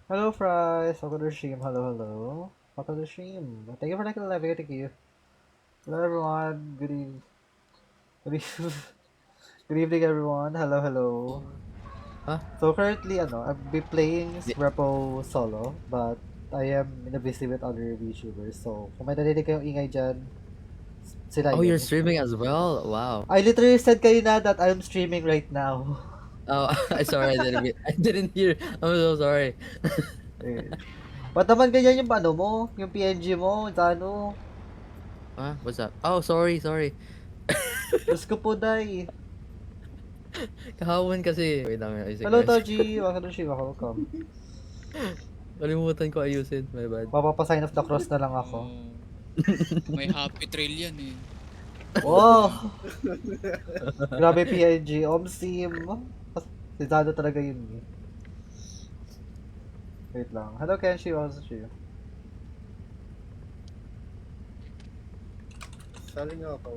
Hello, Fries. Welcome to the stream. Hello, hello. Welcome to the stream. Thank you for liking the live. Thank you. Hello, everyone. Good, good evening, everyone. Hello, hello. Huh? So currently, I'll be playing Di- Repo solo, but I am in a busy with other VTubers. So kung may narinig kayong ingay dyan, sila Oh, you're yun. streaming as well. Wow. I literally said kanina that I'm streaming right now. Oh, I sorry. I didn't hear. I'm so sorry. Eh. Ba't naman ganyan yung ano mo? Yung PNG mo? Sa ano? Huh? What's up? Oh, sorry. Diyos ko po, day. Kahapon kasi. Wait lang, Hello, ayusin. Toji. Welcome to the stream. Welcome. Kalimutan ko ayusin. My bad. Papapasign of the cross na lang ako. Oo. May happy trail yan eh. Wow! Grabe PNG. Omsim. Si Zado talaga yun eh. Wait lang. Hello, Kenshi. Welcome to the stream. Sali nga ako.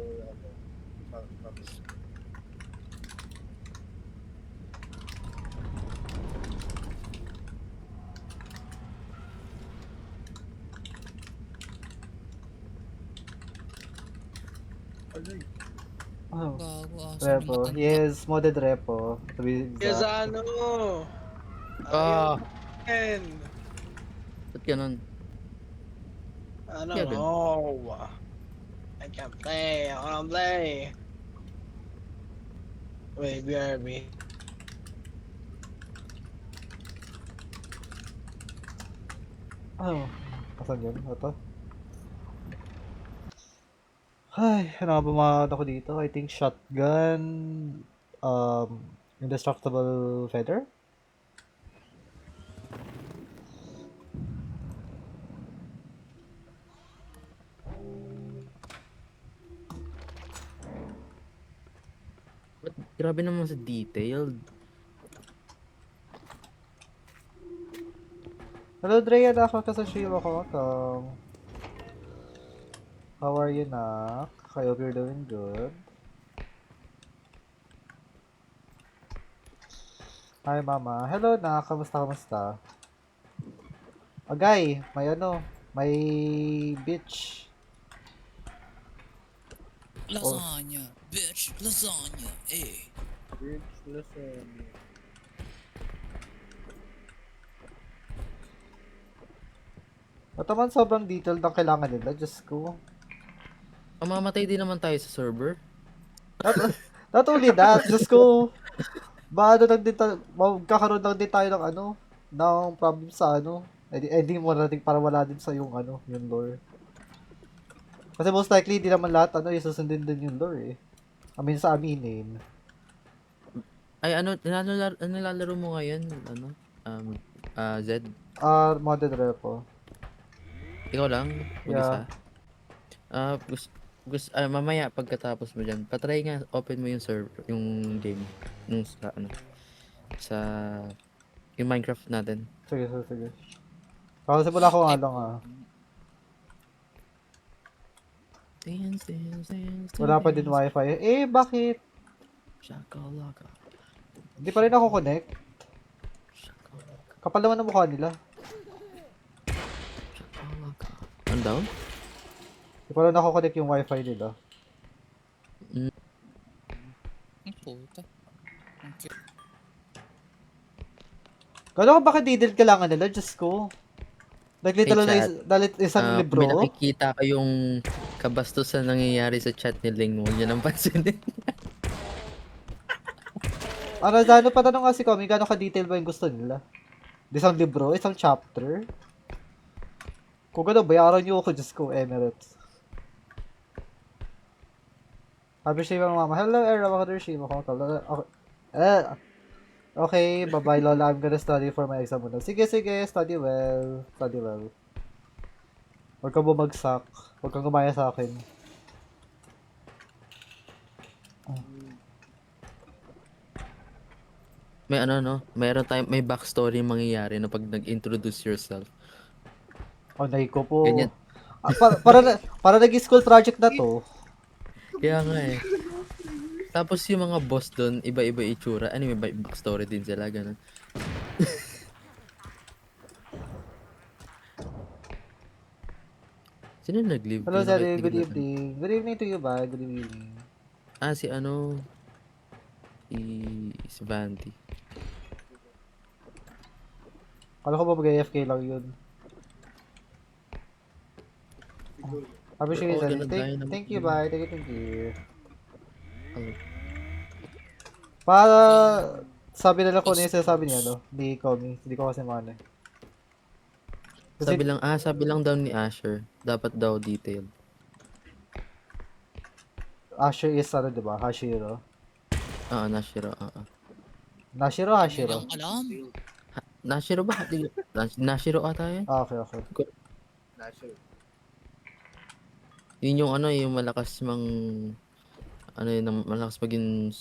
Oh. Gago, aso ng Repo. matanda. Yes, modded repo. To be Yes, exact. ano? Ah, Ayun. ba't ganun? I don't Yeah, good. know. I can't play. I wanna play. Wait, BRB. Oh. Asan yun? Ito? Ay, ano nga ba mga ako dito? I think shotgun, um, indestructible feather? Ba't grabe naman sa detailed. Hello, Drea. Welcome ka sa stream ako. Welcome. How are you, Nak? I hope you're doing good. Hi, Mama. Hello, Nak. Kamusta? Agay, may bitch. Oh. Lasagna, bitch, lasagna, eh. Bitch, listen. Ito man sobrang detailed ang kailangan nila. Diyos ko. Mamamatay din naman tayo sa server. Not, not only that, Diyos ko. Ano lang din magkakaroon lang din tayo ng ng problem sa ending mo natin para wala din sa yung yung lore. Kasi most likely, di naman lahat yung susundin din yung lore eh. I mean, sa aminin. Ay, ano nilalaro mo ngayon? Ano? Zed? Modded repo. Ikaw lang? Yeah. Mag-isa? Mamaya pagkatapos mo dyan, patry nga, open mo yung server, yung game, nung sa, sa, yung Minecraft natin. Sige. Simula ko nga lang Wala pa din wifi. Eh, bakit? Shakalaka. Hindi pa rin ako connect. Shakalaka. Kapal naman ang mukha nila. Shakalaka. Ano daw? Hindi pa rin ako connect yung wifi nila. Ang puta. Okay. Gano'n ka bakit detailed kailangan nila? Diyos ko. Naglito lang Hey, chat. na isang Kung libro. may nakikita kayong kabastusan nangyayari sa chat ni Ling, huwag niyo nang pansinin. Ano patanong nga si Komi, gano'n ka-detail ba yung gusto nila? Isang libro? Isang chapter? Kung gano'n, bayaran niyo ako, Diyos ko, Emirates. Happy Shiva, Mama. Hello, Era. Welcome to Shiva. Okay, bye-bye, Lola. I'm gonna study for my exam muna. Sige. Study well. Huwag kang bumagsak. Huwag kang gumaya sa akin. May backstory mangyayari na pag nag-introduce yourself. Oh, ko po. Ganyan. Para nag-school project na to. Kaya nga eh. Tapos yung mga boss doon, iba-iba itsura. May backstory din sila, ganun. Sino nag-leave? Hello, Di Sally. di ko Good na- evening. Good evening to you ba? Good evening. Ah, si ano, si Vandy. Kala ko ba mag-AFK lang yun. Siguro. Appreciate Oo, it, Sally. ganun tayo naman. Thank you, bye. Thank you. Ano? Para sabi nila kung ano yung sinasabi niya, no? Di Komi. Hindi ko kasi maano. Kasi Sabi lang daw ni Asher, dapat daw detail. Asher is ano, di ba? Hashiro. Oo, Nashiro, oo. Nashiro, Hindi Hashiro. lang alam. Nashiro ba? Nashiro ata yan? Ah, okay, okay. National. Yun yung ano, yung malakas ano yun, malakas maging,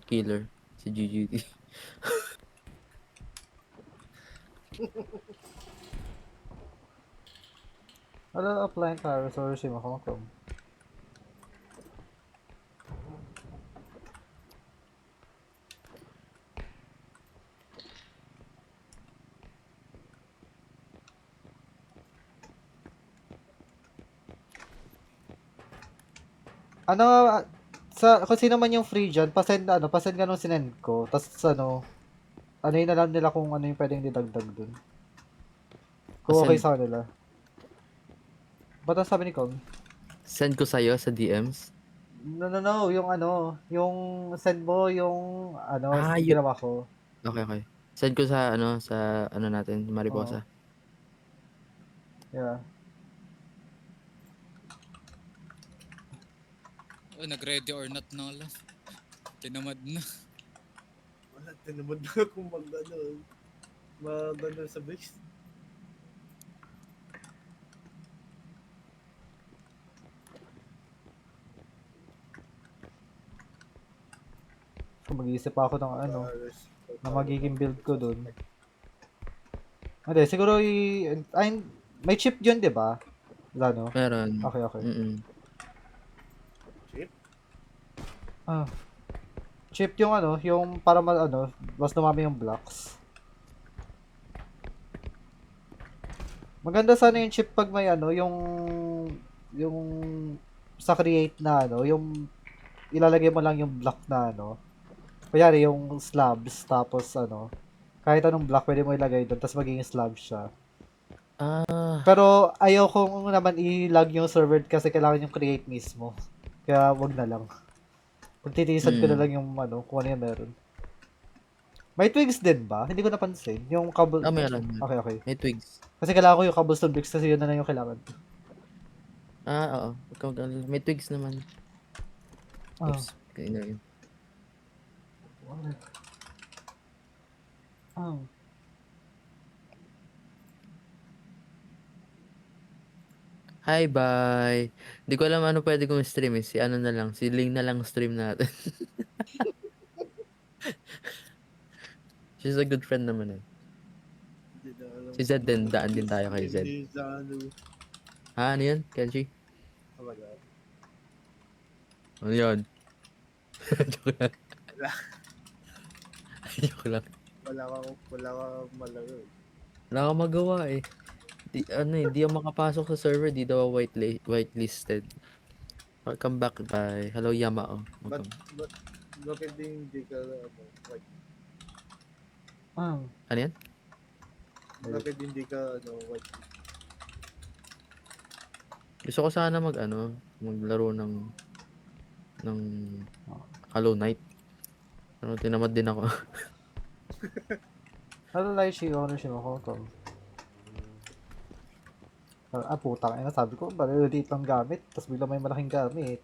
killer. Si GGT. Ano applying Kairos or Shima Hong Kong? Ano, kung sino man yung free dyan, pasend ka nung sinend ko. Tapos ano yun na lang nila kung ano yung pwedeng didagdag dun. Kung okay Pasend. sa kanila. Ba't ang sabi ni Kong? Send ko sa'yo sa DMs. No, yung send mo yung ginawa ko. Okay. Send ko sa ano natin, Mariposa. Yeah. Oh, nag-ready or not na lang. Tinamad na. Wala, tinamad na akong mag sa base. So, mag-iisip ako ng na magiging build ko dun. Hindi, siguro may chip yun, di ba? Wala, no? Meron. Okay. Mm-mm. Chip yung yung para mas dumami yung blocks. Maganda sana yung chip pag may yung sa create na yung ilalagay mo lang yung block na kunyari yung slabs tapos kahit anong block pwede mo ilagay doon tapos magiging slab siya. Pero ayaw kong naman i-log yung server kasi kailangan yung create mismo. Kaya wag na lang. Pagtitiisan ko na lang yung kung ano yung meron. May twigs din ba? Hindi ko napansin. Yung Meron. Okay. May twigs. Kasi kailangan ko yung cobblestone bricks kasi yun na lang yung kailangan. Oo. May twigs naman. Oops. Kaya na yun. Hi, bye. Hindi ko alam ano pwede kong stream eh. Si Ling na lang stream natin. She's a good friend naman eh. Si Zed din, daan din tayo kay Zed. Ha, ano yun, Kenji? Oh my God. Ano yun? Joke lang. Joke lang. Wala kang malaro. Wala akong magawa eh. Di ako makapasok sa server, di daw whitelisted. Welcome back, bye. Hello, Yamao. But Welcome. bakit hindi ka white? Ano yan? Bakit hindi ka white? Gusto ko sana maglaro ng Hollow Knight. Pero tinamad din ako. Ano like ownership ako to? Putang ina, sabi ko, maliit lang gamit, tapos bigla may malaking gamit.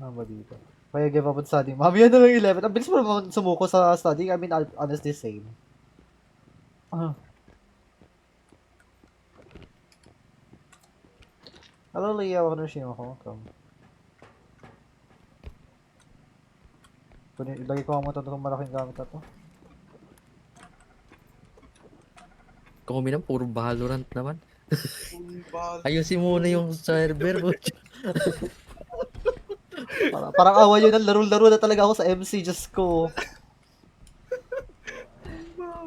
Ano ba dito? Kaya give up on studying. Mami, ano lang 11. Ang bilis mo naman sumuko sa studying. I mean, honestly, same. Hello, Leah. Ano siya ako? Ilagay ko ang itong malaking gamit na to. Kung uminom, puro Valorant naman. Ayusin muna yung server mo. Parang awa yun, laro-laro na talaga ako sa MC, Diyos ko.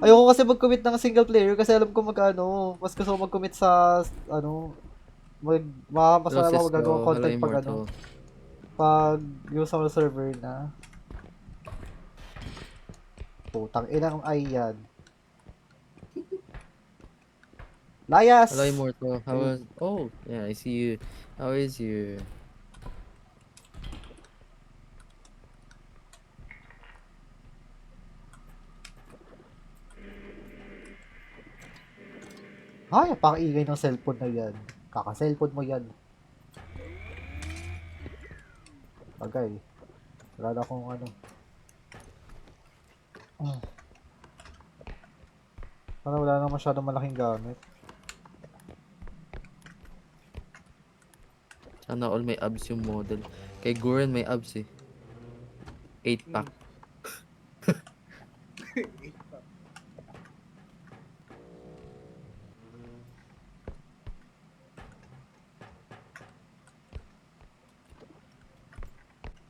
Ayoko kasi mag-commit ng single player kasi alam ko magano, mas gusto ko mag-commit sa ano, mas marami ako magagawang Hello content pag ano, Immortal. pag yung sa server na. Putang inang ay yan. Layas! Hello Immortal. How was... Oh, yeah, I see you. How is you? Ay, pakaingay ng cellphone na yan. Kaka-cellphone mo yan. Bagay. Wala na akong ano. Ah. Parang wala na masyadong malaking gamit. Sana all may abs yung model. Kay Guren may abs eh. 8-pack.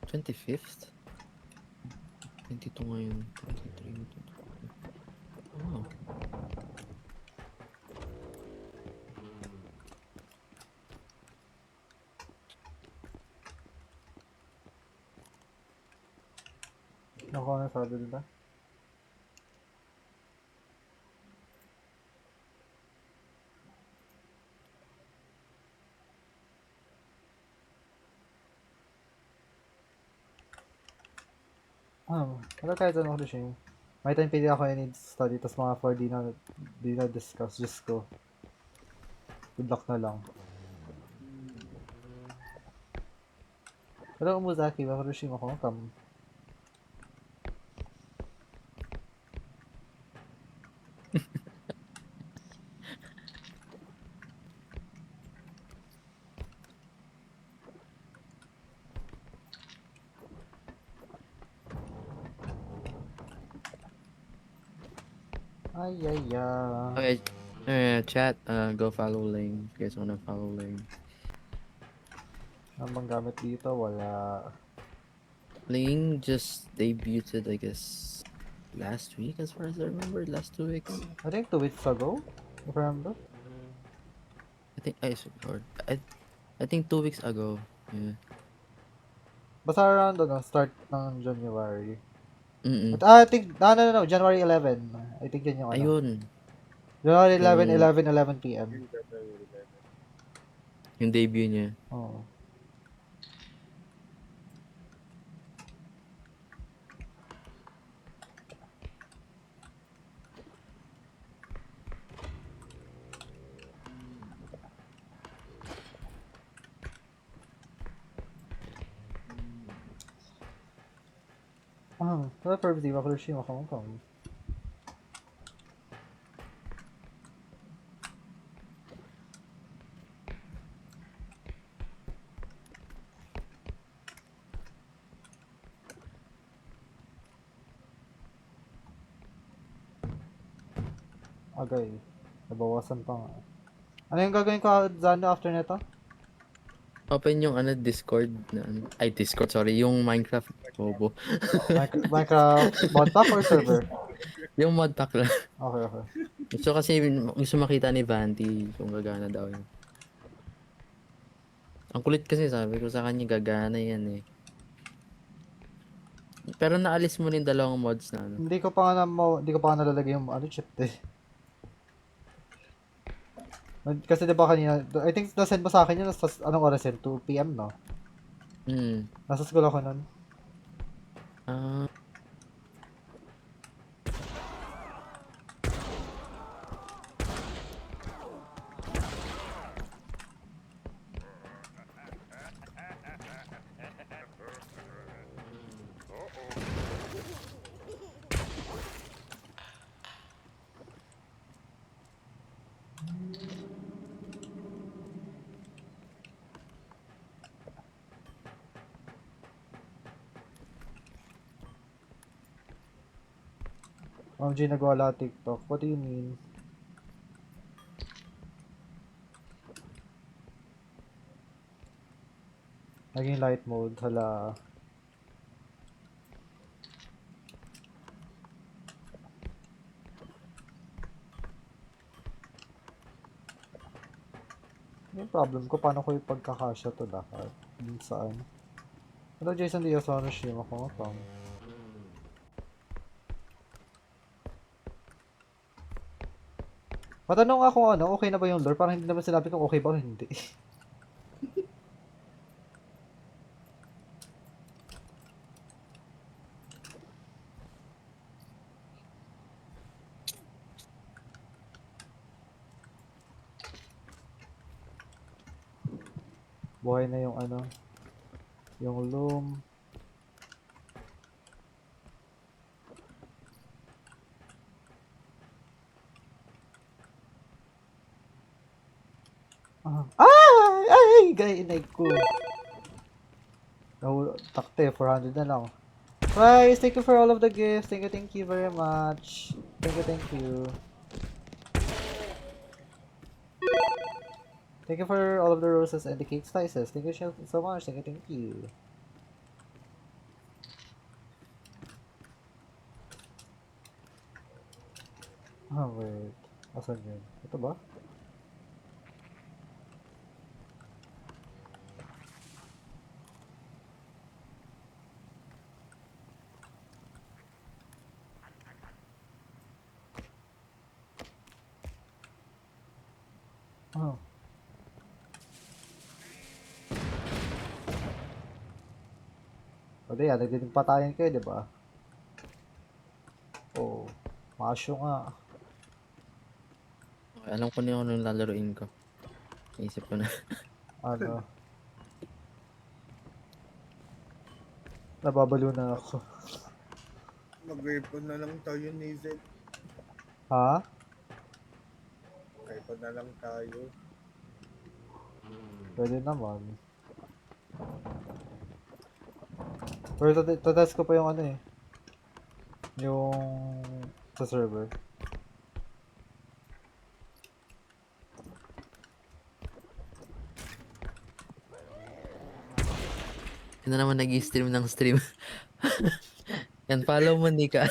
Twenty-fifth? 22 ngayon. 23, 24. Oh. Nakuha na sabi nila. Ano tayo ito ng Lushing? May time pili ako I need study, tapos mga 4 di na discuss, just go. Good luck na lang. Hello, Umuzaki, Marushing ako, come. Ay, ay, ay. Okay, chat, go follow Lane. If you guys wanna follow Lane. Ano bang gamit dito? Wala. Lane just debuted, I guess, last week as far as I remember. Last 2 weeks. I think 2 weeks ago, if I remember. I think 2 weeks ago. Yeah. Basta around ano, start ng January. Mm-mm. I think, no, January 11. I think yun yung ano. Ayun. January 11, Yung- 11 p.m. Yung debut niya. Oo. Wala purpose, di ba? Kurushima, Hong Kong. Agay. Nabawasan pa nga. Ano yung gagawin ko, Zano, after nito? Open yung Discord na Discord, sorry, yung Minecraft Bobo. Minecraft mod pack or server? Yung mod pack lang. Okay, okay. Gusto makita ni Vanty kung gagana daw yun. Ang kulit kasi sabi ko sa kanya gagana yan eh. Pero naalis mo rin dalawang mods na ano. Hindi ko pa nga nalalagay yung ano chip eh. Kasi 'di ba kanina, I think na-send mo sa akin yun sa anong oras yun? 2 PM, no? Nasa school ako nun. Ah, OMG, nagwala TikTok. What do you mean? Naging light mode, hala. Yung problem ko, paano ko ipagkakasya to lahat? Dun saan? Hello, Jason Diaz, ano stream ako? Pang. Matanong ako ano, okay na ba yung lore? Parang hindi naman sinabi kung okay ba o hindi. Buhay na yung ano, yung loom. Ay! Inay ko. Takte, 400 na lang. Price, thank you for all of the gifts. Thank you very much. Thank you. Thank you for all of the roses and the cake slices. Thank you so much. Thank you. Oh, wait. Asan yun? Ito ba? Oh. O di, nagdidig patayan kayo, di ba? Oh, masyo nga. Okay, alam ko na yung lalaroin ko. Naisip ko na. Ano? Nababalo na ako. Mag-ipon na lang tayo, Nizet. Ha? Ipon na lang tayo. Pwede naman. Pero tatest ko pa yung ano eh. Yung sa server. Yan na naman nag-stream ng stream. Yan, follow mo, Nika.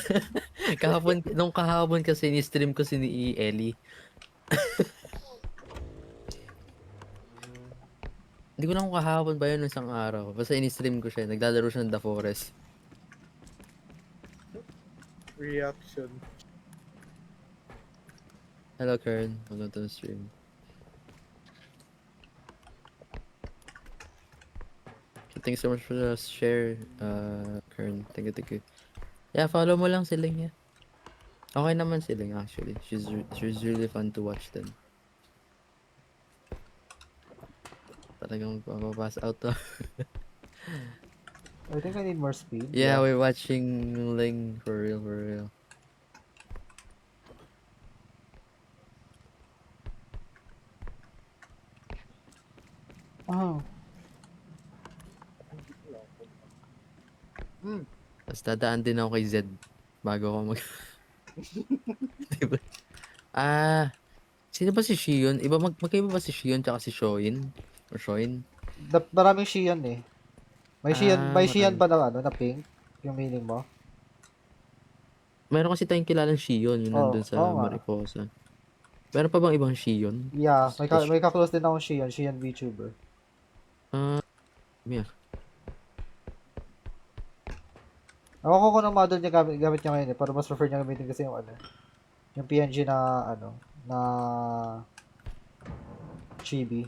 Nung kahapon kasi ni-stream ko si ni Ellie. Hindi ko lang kung kahapon ba yun ng isang araw. Basta in-stream ko siya. Naglalaro siya ng The Forest. Reaction. Hello, Kern. Welcome to the stream. Thanks so much for the share, Kern. Thank you. Yeah, follow mo lang si Ling, yeah. Okay naman si Ling, actually. She's really fun to watch then. Talagang papapass out to. I think I need more speed. Yeah, we're watching Ling for real. Oh. Tapos dadaan din ako kay Zed bago ako mag... Diba? Sino ba si Shion? Magkaiba ba si Shion tsaka si Shoin? Or Shoin? Maraming Shion eh. May Shion marami. ba na ano, na pink? Yung meaning mo? Meron kasi tayong kilalang Shion, yun nandun sa oo nga. Mariposa. Meron pa bang ibang Shion? Yeah, may ka-close din akong Shion VTuber. Yeah. Ako ko ng model niya gamit niya ngayon eh, pero mas prefer niya gamitin kasi yung ano, yung PNG na ano, na chibi.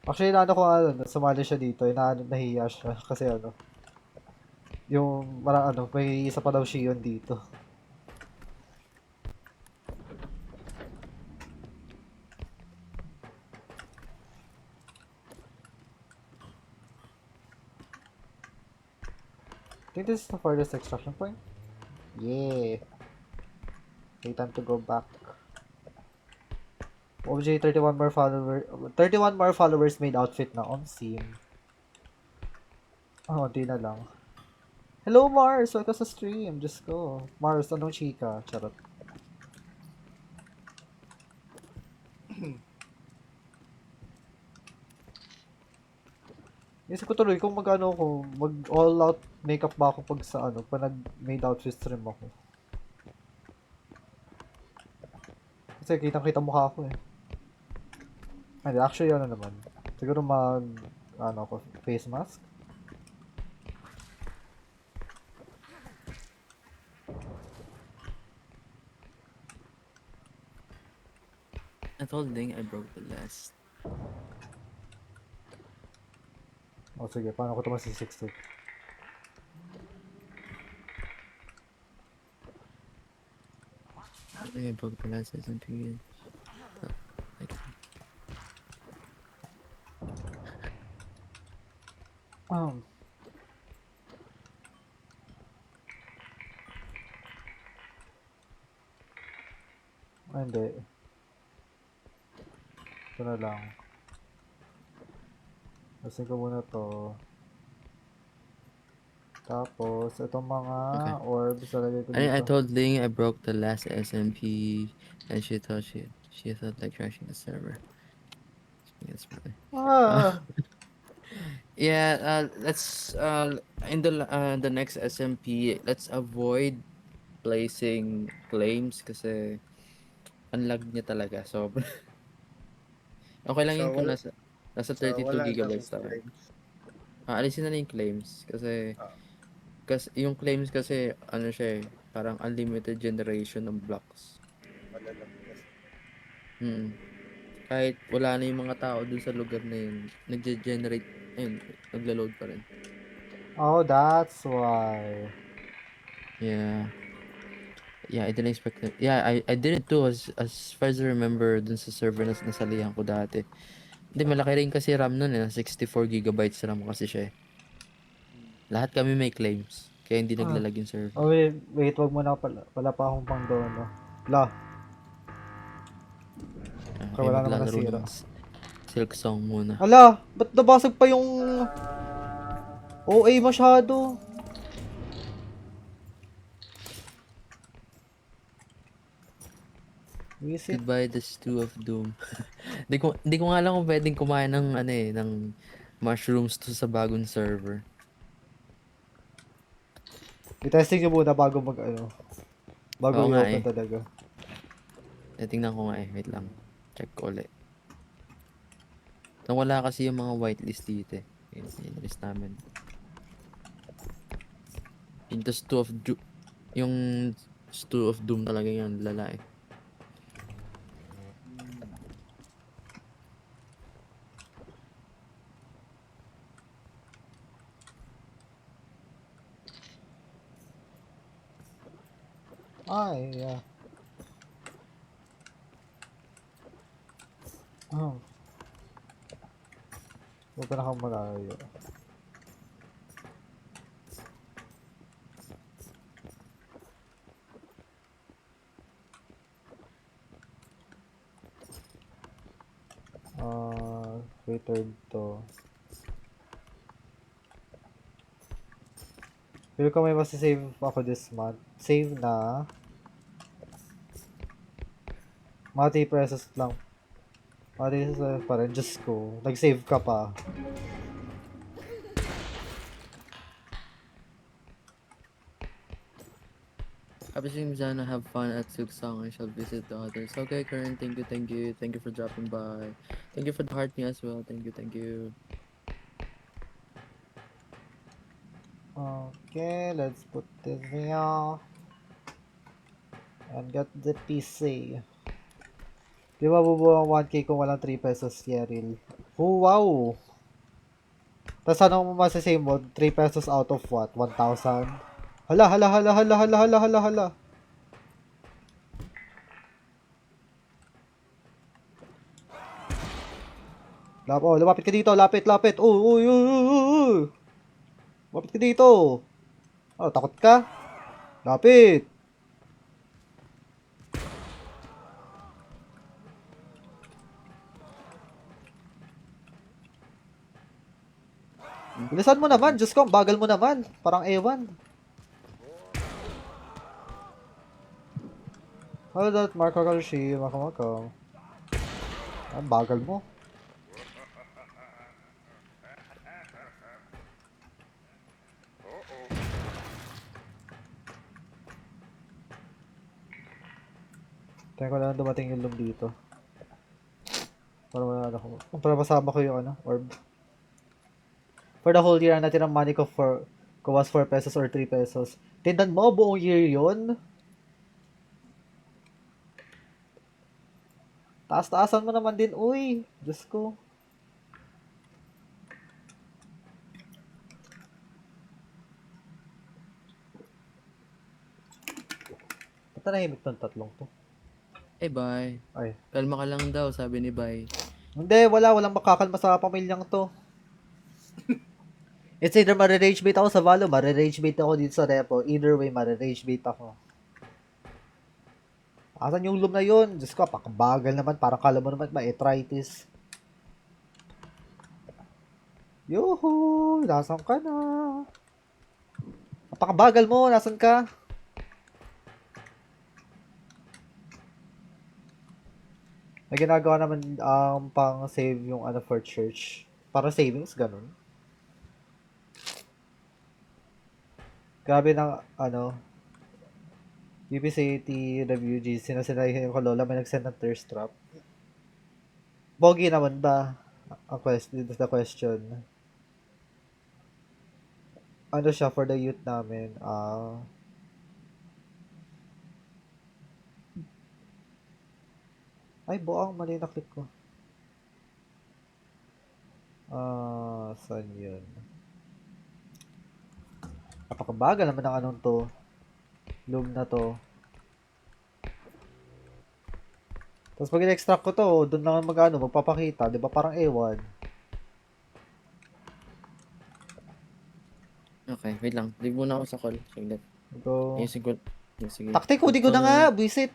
Actually, naano ko ano, sumali siya dito, nahiya siya kasi ano, yung may isa pa daw Shion dito. I think this is the farthest extraction point. Yeah. Okay, time to go back. OJ, 31 more followers made outfit na on Steam. Oh, di na lang. Hello Mars, welcome sa stream. Just go. Mars, anong chika? Charot. Isip ko tuloy kung mag-ano ako, mag all out makeup ba ako pag sa ano, pag nag-made outfit stream ako. Kasi kitang-kita mukha ako eh. Hindi, actually ano naman. Siguro ano ako, face mask. I told Ling I broke the last. O sige, paano ko ito masisiksik? I think I broke the last SMP. Like, Um. Hindi. Ito na lang. Kasi ko muna to. Tapos, itong mga Okay. orbs nalagay ko I dito. told Ling I broke the last SMP, and she thought like crashing the server. Yes, brother. Ah! Yeah, let's in the next SMP, let's avoid placing claims kasi unlag niya talaga. So okay lang yun kung nasa So, 32 wala nang gigabytes tayo. claims. Alisin na lang yung claims kasi Ah. yung claims kasi ano siya parang unlimited generation ng blocks. Wala lang kasi. Kahit wala na yung mga tao dun sa lugar na yun, nagge-generate, ayun, nagla-load pa rin. Oh, that's why. Yeah. Yeah, I didn't expect that. Yeah, I didn't too as far as I remember dun sa server na nasalihan ko dati. Hindi, malaki rin kasi RAM nun 64 gigabytes RAM kasi siya eh. Lahat kami may claims, kaya hindi naglalag yung server. Oh, wait, wag mo na pala pa akong pang dono. La, Kaya wala naman maglalaro nasira. ng Silk Song muna. Ala, ba't nabasag pa yung OA masyado? Visit. Goodbye the stew of doom. Di ko nga alam kung pwedeng kumain ng ng mushrooms to sa bagong server. I-testing nyo muna bago bago Oo nga i-open eh. talaga. Tingnan ko nga eh, wait lang. Check ko ulit. Nawala kasi yung mga whitelist dito eh. Yung list namin. Yung stew of doom talaga yan, lala eh. Ay, yeah. Oh. Huwag ka na kang malayo. Return to. Feel ko may masisave ako this month. Save na. Mga 3 pesos lang. Mga 3 pesos pa rin. Diyos ko. Nag-save ka pa. Happy stream, Zana. Have fun at Suksong. I shall visit the others. Okay, Karen. Thank you. Thank you for dropping by. Thank you for the heart me as well. Thank you. Okay, let's put this here. And get the PC. Di ba bubuo ang 1K kung walang 3 pesos, Yeril? Oh, wow! Tapos anong masasave mo? 3 pesos out of what? 1,000? Hala. Lumapit ka dito. Lapit. Uy. Lumapit ka dito. Oh, takot ka? Lapit. Bilisan mo naman. Diyos ko, ang bagal mo naman. Parang ewan. Hello, that Marco Kalushi. Mako. Ang bagal mo. Kaya ko lang dumating yung loom dito. Para masama ko yung orb. For the whole year, ang natirang money ko was 4 pesos or 3 pesos. Tindan mo, buong year yun? Taas-taasan mo naman din, uy. Diyos ko. Ba't nahimik tong tatlong to? Eh, bye. Ay. Kalma ka lang daw, sabi ni Bay. Hindi, walang makakalma sa pamilyang to. It's either marirage bait ako sa Valo, marirage bait ako dito sa Repo. Either way, marirage bait ako. Asan yung loom na yun? Diyos ko, pakabagal naman. Parang kala mo naman, ma-arthritis. Yuhu! Nasaan ka na? Napakabagal mo, nasan ka? May ginagawa naman pang save yung for church. Para savings, ganun. Grabe ng UPCT WG, sinasinay yung kalola, may nag-send ng thirst trap. Bogi naman ba? This is the question. Ano siya for the youth namin? Ay, buang mali na click ko. Saan yun? Napakabagal naman ng anong to. Loom na to. Tapos pag in-extract ko to, doon lang magpapakita. Di ba parang ewan? Okay, wait lang. Leave muna ako sa call. Saglit. Go. Ayusin ko. Sige. Taktik ko, di ko na nga. Buisit.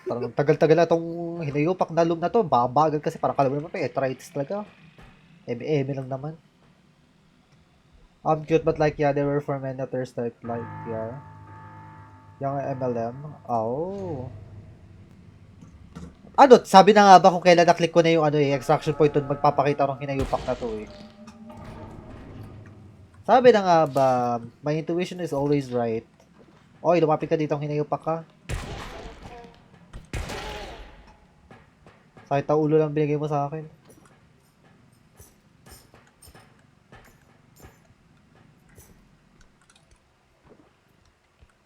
Parang tagal-tagal na tong hinayupak na loom na to. Babagal kasi parang kala mo naman pa arthritis talaga. Eme lang naman. Cute but like, yeah, they were for men that thirst like, yeah. Yung MLM. Oh. Sabi na nga ba kung kailan na-click ko na yung extraction point dun, magpapakita ng hinayupak na to eh. Sabi na nga ba, my intuition is always right. Oy, lumapit ka dito ang hinayupak ka. Sakit na ulo lang binigay mo sa akin.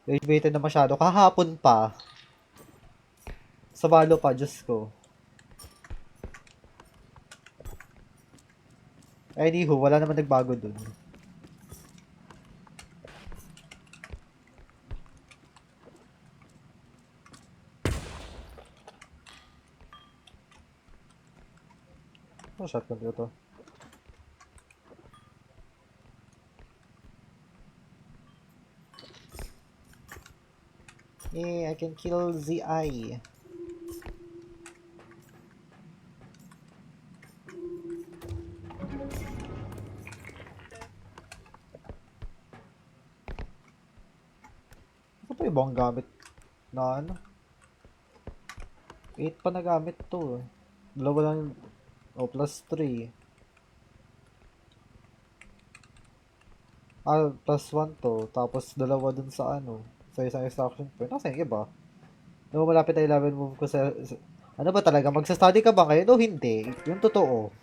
Waited na masyado. Kahapon pa. Sa Valo pa, Diyos ko. Anywho, wala naman nagbago dun. Shotgun ko to. I can kill the eye. Ano pa ibang gamit na 8 pa na gamit to eh. Dalawa lang plus 3. Plus 1 to. Tapos dalawa dun sa sa isang extraction point. Nasa yung iba? Nung malapit na 11 move ko sa ano ba talaga? Magsa-study ka ba ngayon o hindi? Yung totoo.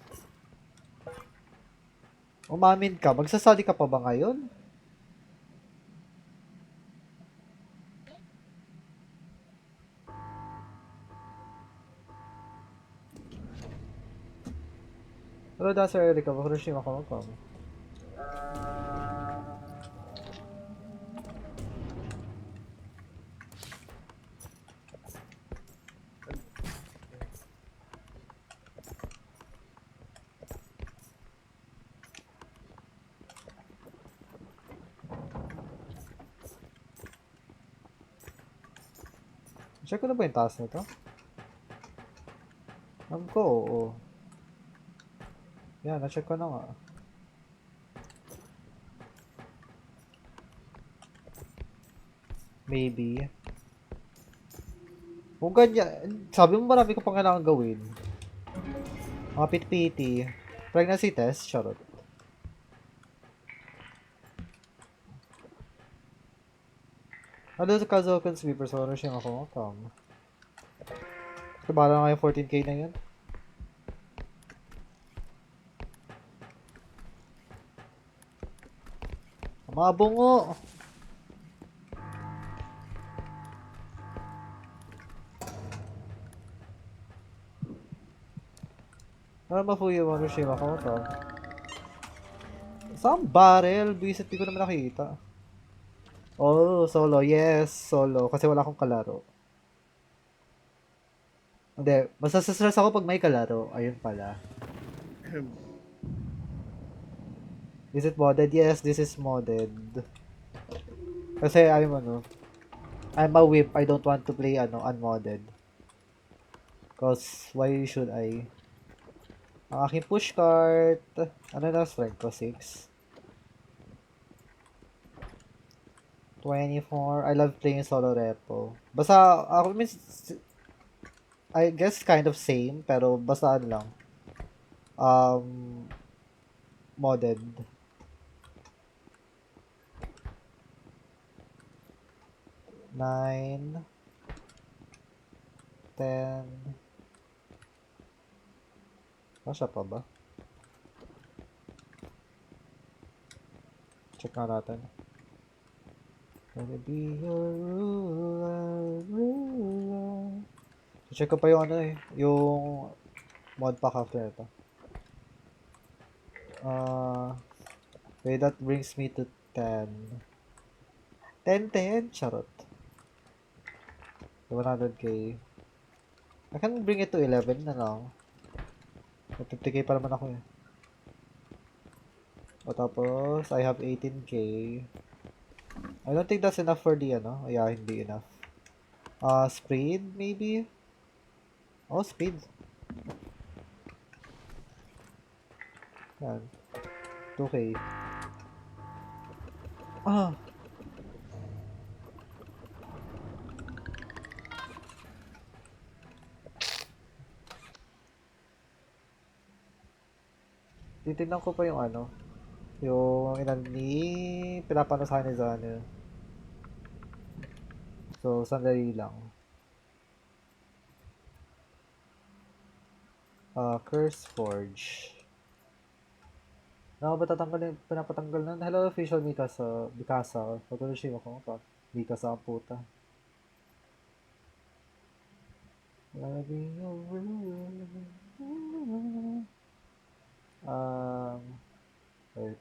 Umamin ka. Magsa-study ka pa ba ngayon? Hello, that's Erica. Bakurushima ka magkamo. Check ko na ba yung taas nito? Alam ko, oo. Yan, na-check ko na nga. Maybe. Kung ganyan, sabi mo marami ko pang kailangan gawin. Mga piti. Pregnancy test, charot. Ano sa Kazokan Sweeper? So, ano siya ako? Tama. So, bahala nga yung 14k na yun. Mga bungo! Ano ba po yung ano siya ako? Tama. Saan barrel? Bisit, di ko naman nakita. Oh, solo. Yes, solo. Kasi wala akong kalaro. Hindi, basta stress ako pag may kalaro. Ayun pala. Is it modded? Yes, this is modded. Kasi I'm a whip. I don't want to play unmodded. Cause why should I? Ang aking push cart. Ano na strength ko? 6. 24. I love playing solo repo. Basta ako I guess kind of same pero basta ano lang. Um modded. 9 10. Masya pa ba? Check nga natin. Gonna be your ruler. Check ko pa yung yung mod pack after ito. Okay, that brings me to 10. 10. Charot. 100k. I can bring it to 11 na lang. 50k pa naman ako eh. O tapos, I have 18k. I don't think that's enough for the Yeah, hindi enough. Speed, maybe? Oh, speed. Yan. 2k. Ah! Titignan ko pa yung yung ilan pinapano sa akin ni Zana. So, sandali lang. Curse Forge. Ano ba pinapatanggal na? Hello, official Mikasa. Patuloy ko pa. Mikasa ang puta. Wait.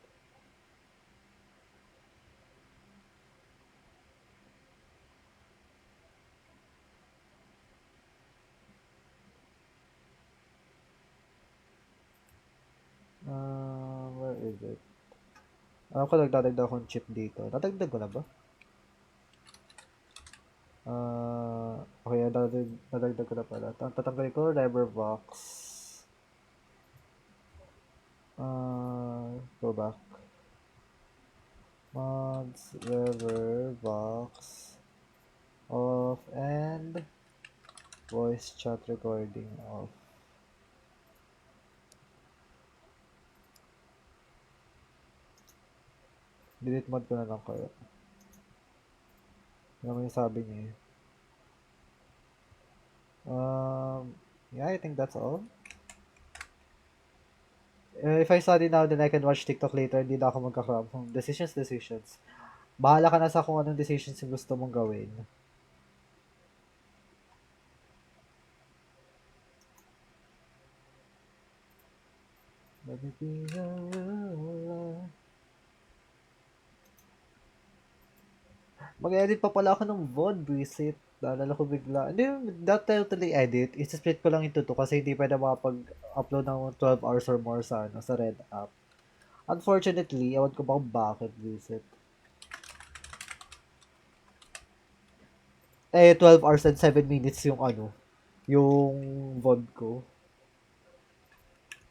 Where is it? Alam ko nagdadagdag akong chip dito. Nadagdag ko na ba? Okay, nadagdag ko na pala. Tatanggalin ko, Lever Box. Go back. Mods, Lever Box. Off, and voice chat recording off. Delete mode ko na lang kayo. Ano naman yung sabi niya eh. Yeah, I think that's all. If I study now, then I can watch TikTok later. Hindi na ako magka-crab. Decisions. Bahala ka na sa kung anong decisions yung gusto mong gawin. Let me be your ruler. Mag-edit pa pala ako ng VOD, visit. Naalala ko bigla. Hindi, not totally edit. I-split ko lang into 2 kasi hindi pwede makapag-upload ng 12 hours or more sa Red app. Unfortunately, ewan ko ba kung bakit, visit. 12 hours and 7 minutes yung yung VOD ko.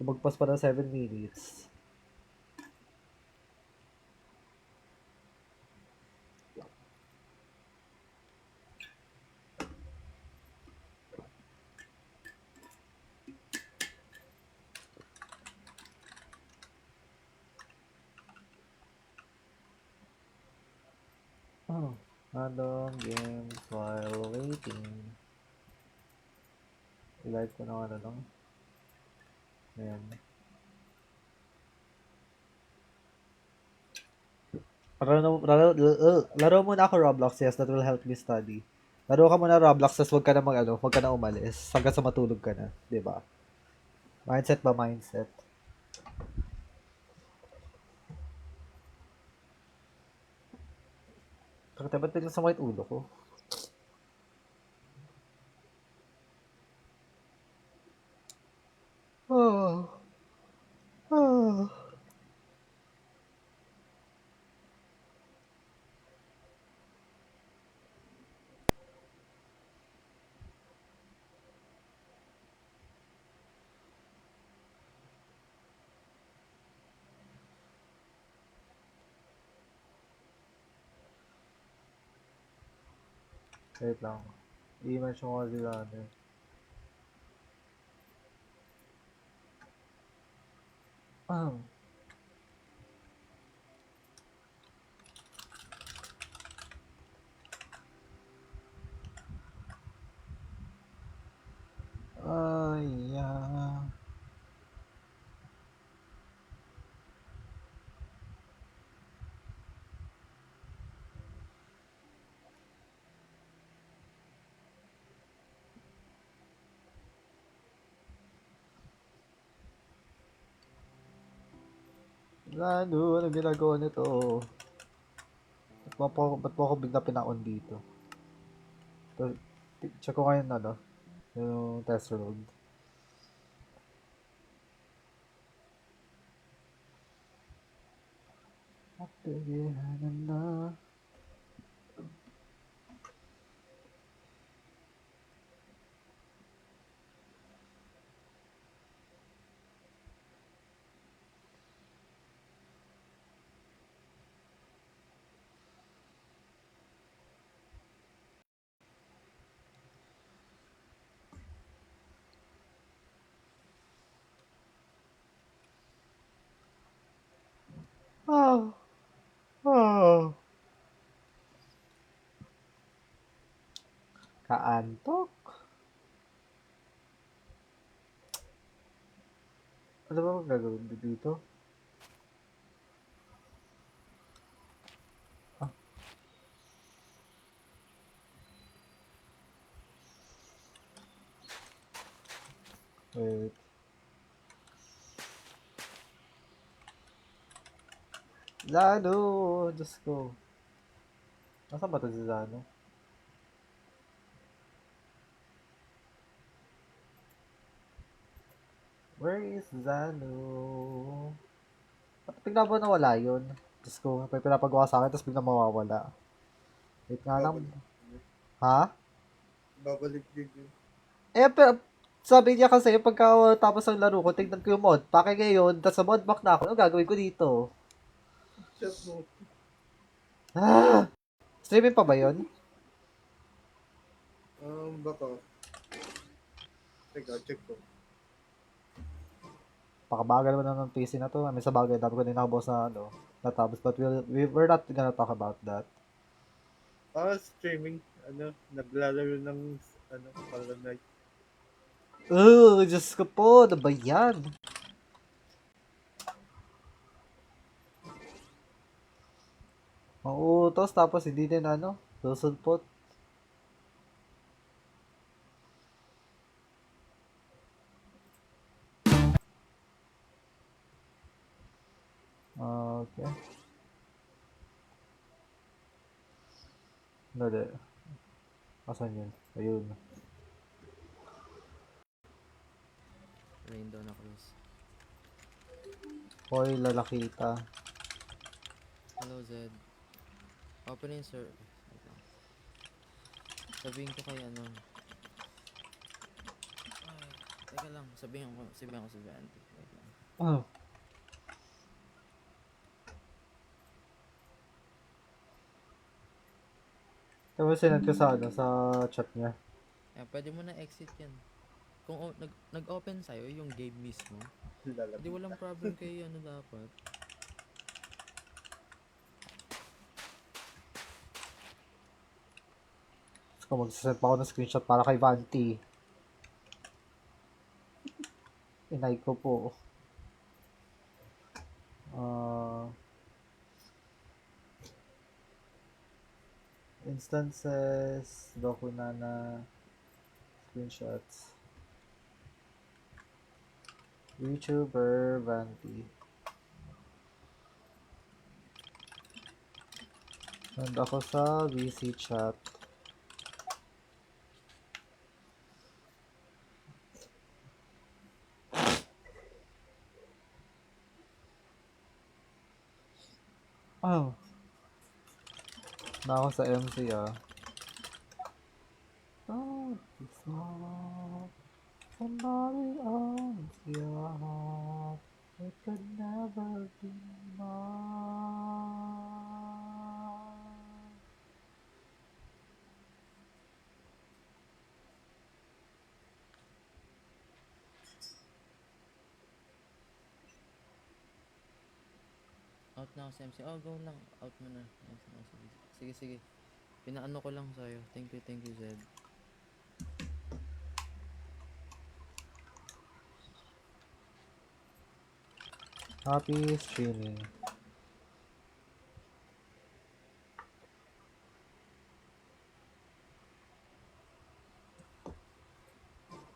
Magpas pa ng 7 minutes. Random games while waiting. I-live ko na ano lang. Ayan. Laro muna ako Roblox, yes, that will help me study. Laro ka muna Roblox, tas wag ka na wag ka na umalis hanggang sa matulog ka na, 'di ba? Mindset ba mindset? Bakit ba't biglang sumakit ulo ko? Oh. Oh. Wait lang. I-mention ko kasi ano. Ah. Ay, yeah. Lalo, ano ginagawa nito? Ba't mo ako bigla pinaon dito? Check ko ngayon ano, yung test road. Pagkagihanan na. Oh. Oh. Kaantok. Ano ba gagawin dito? Ah, wait. Zano! Diyos ko. Nasaan ba ito si Zano? Where is Zano? Ba't bigla ba nawala yun? Diyos ko, may pinapagawa sa akin tapos bigla mawawala. Wait nga lang. Babalik. Ha? Babalik din yun. Pero, sabi niya kasi pagka tapos ang laro ko, tignan ko yung mod. Pake ngayon, tapos sa mod back na ako. Ano gagawin ko dito? Shut mo. Ah! Streaming pa ba yun? Baka. Teka, check ko. Pakabagal naman ng PC na to. I mean, sa bagay, dami ko din nakabos na natapos. But we're not gonna talk about that. Streaming. Naglalaro ng, Hollow Knight. Diyos ko po, ano ba yan? Mauutos, tapos hindi din susulpot. Okay. Dali. Asan yun? Ayun. Rain daw na close. Hoy, lalakita. Hello, Zed. Open yung sir. Wait lang. Sabihin ko kay ano. Ay, teka lang. Sabihin ko si Vante. Wait lang. Oh. Tapos sinad ko sa sa chat niya. Pwede mo na exit yan. Kung nag-open sa'yo yung game mismo, hindi walang problem kayo dapat. ko, magsasend pa ako ng screenshot para kay Vanti. Inay ko po. Instances, Dokunana, screenshots. YouTuber, Vanti. Nand ako sa VC chat. Oh. Na ako sa MC Oh, it's not somebody else, yeah. It could never be mine. Out na ako sa MC. Oh, go lang. Out mo na. Sige, sige. Pinaano ko lang sa'yo. Thank you, Zed. Happy streaming.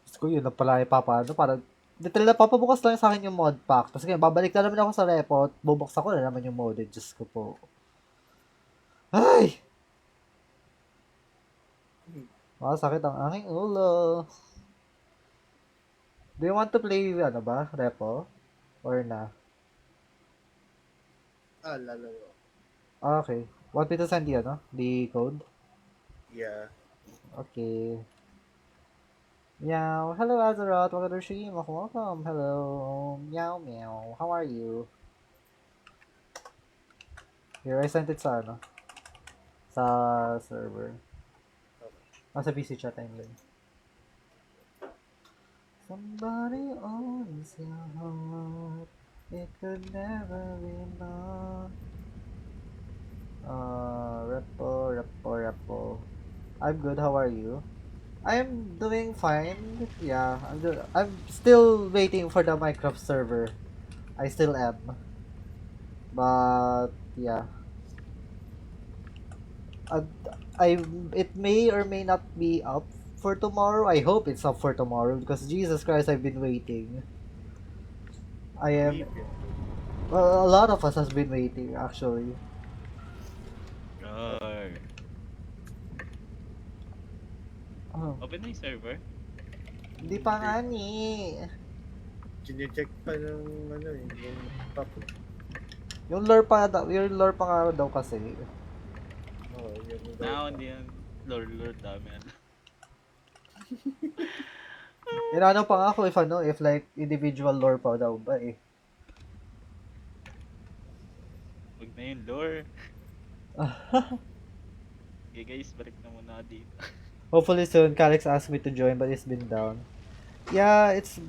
Gusto ko yun na pala ipapaano. Parang, literal na papabukas lang sa akin yung mod pack. Tapos ngayon, babalik na naman ako sa repot. Bubuksan ko na naman yung modded. Diyos ko po. Ay! Sakit ang aking ulo. Do you want to play, ano ba? Repo? Or na? Lalaro. Okay. Want me to send you, ano? The code? Yeah. Okay. Meow. Hello, Azeroth. Welcome to stream. Welcome. Hello. Meow, meow. How are you? Here, I sent it sa, ano? Sa server. Sa PC chat, I mean. Somebody owns your heart. It could never be mine. Repo. I'm good. How are you? I'm doing fine. Yeah, I'm still waiting for the Minecraft server. I still am. But yeah. It may or may not be up for tomorrow. I hope it's up for tomorrow because Jesus Christ, I've been waiting. I am. Well, a lot of us has been waiting actually. Open na yung server? Hindi pa nga ni. Chine-check pa ng yung top. Yung lore pa nga daw kasi. Oo, yung Hindi yan. Lord, dami yan. Inano pa nga ako if like individual lore pa daw ba eh. Huwag na yung lore. Okay guys, balik na muna dito. Hopefully soon, Calix asked me to join but it's been down. Yeah, it's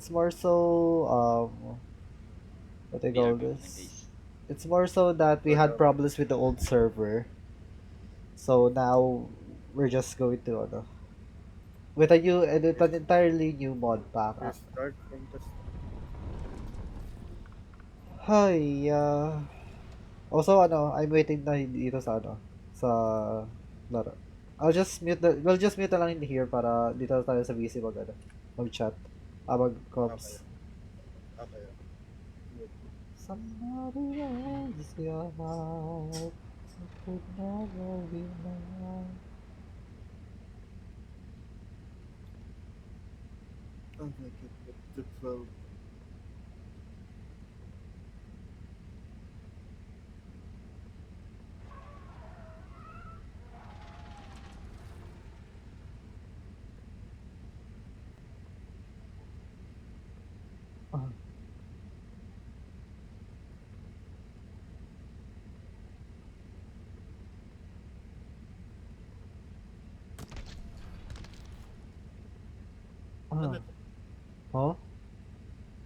more so what do you call this? It's more so that we had problems with the old server. So now we're just going to with an entirely new mod pack. start from the start. Hi, also I'm waiting na dito sa sa laro. We'll just mute na lang in here para dito tayo sa VC mag-chat. Mag-comms. Okay. Somebody else your heart. It could never be mine. Oh my god, the 12. Oh?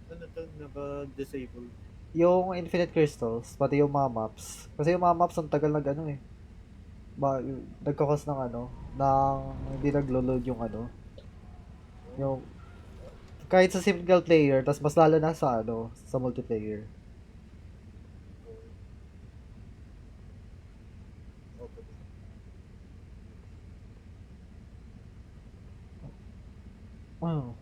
Ano to, naka-disable? Yung Infinite Crystals, pati yung mga maps. Kasi yung mga maps ang tagal nag nagkakos ng ano, ng hindi naglo-load yung ano, yung kahit sa single player, tas mas lalo na sa ano, sa multiplayer. Okay. Oh. Um,